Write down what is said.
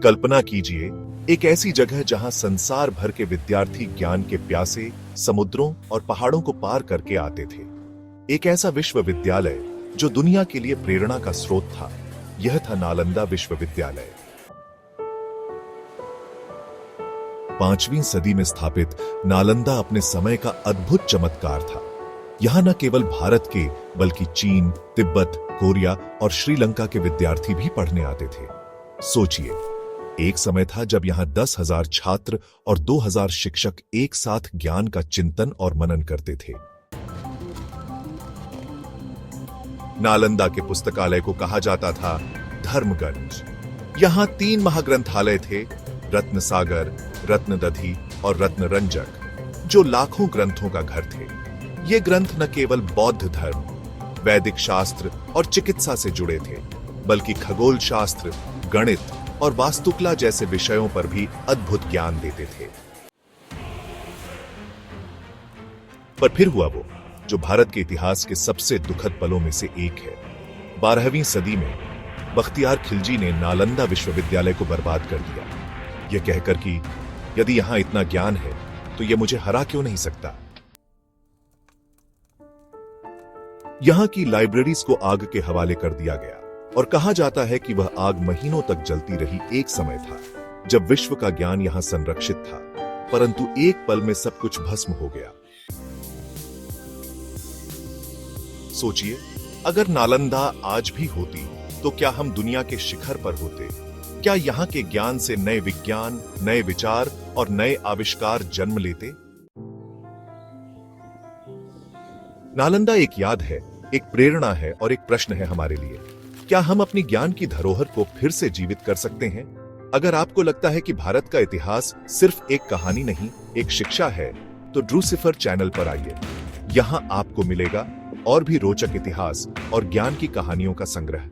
कल्पना कीजिए, एक ऐसी जगह जहां संसार भर के विद्यार्थी ज्ञान के प्यासे समुद्रों और पहाड़ों को पार करके आते थे। एक ऐसा विश्वविद्यालय जो दुनिया के लिए प्रेरणा का स्रोत था। यह था नालंदा विश्वविद्यालय। 5वीं सदी में स्थापित नालंदा अपने समय का अद्भुत चमत्कार था। यहां न केवल भारत के बल्कि चीन, तिब्बत, कोरिया और श्रीलंका के विद्यार्थी भी पढ़ने आते थे। सोचिए, एक समय था जब यहां 10,000 छात्र और 2,000 शिक्षक एक साथ ज्ञान का चिंतन और मनन करते थे। नालंदा के पुस्तकालय को कहा जाता था धर्मगंज। यहां 3 महाग्रंथालय थे, रत्नसागर, रत्नदधि और रत्नरंजक, जो लाखों ग्रंथों का घर थे। ये ग्रंथ न केवल बौद्ध धर्म, वैदिक शास्त्र और चिकित्सा से जुड़े थे, बल्कि खगोल शास्त्र, गणित और वास्तुकला जैसे विषयों पर भी अद्भुत ज्ञान देते थे। पर फिर हुआ वो जो भारत के इतिहास के सबसे दुखद पलों में से एक है। 12वीं सदी में बख्तियार खिलजी ने नालंदा विश्वविद्यालय को बर्बाद कर दिया, यह कहकर कि यदि यहां इतना ज्ञान है तो यह मुझे हरा क्यों नहीं सकता। यहां की लाइब्रेरीज को आग के हवाले कर दिया गया और कहा जाता है कि वह आग महीनों तक जलती रही। एक समय था जब विश्व का ज्ञान यहां संरक्षित था, परंतु एक पल में सब कुछ भस्म हो गया। सोचिए, अगर नालंदा आज भी होती तो क्या हम दुनिया के शिखर पर होते? क्या यहाँ के ज्ञान से नए विज्ञान, नए विचार और नए आविष्कार जन्म लेते? नालंदा एक याद है, एक प्रेरणा है और एक प्रश्न है हमारे लिए। क्या हम अपनी ज्ञान की धरोहर को फिर से जीवित कर सकते हैं? अगर आपको लगता है कि भारत का इतिहास सिर्फ एक कहानी नहीं, एक शिक्षा है, तो ड्रूसिफर चैनल पर आइए। यहाँ आपको मिलेगा और भी रोचक इतिहास और ज्ञान की कहानियों का संग्रह।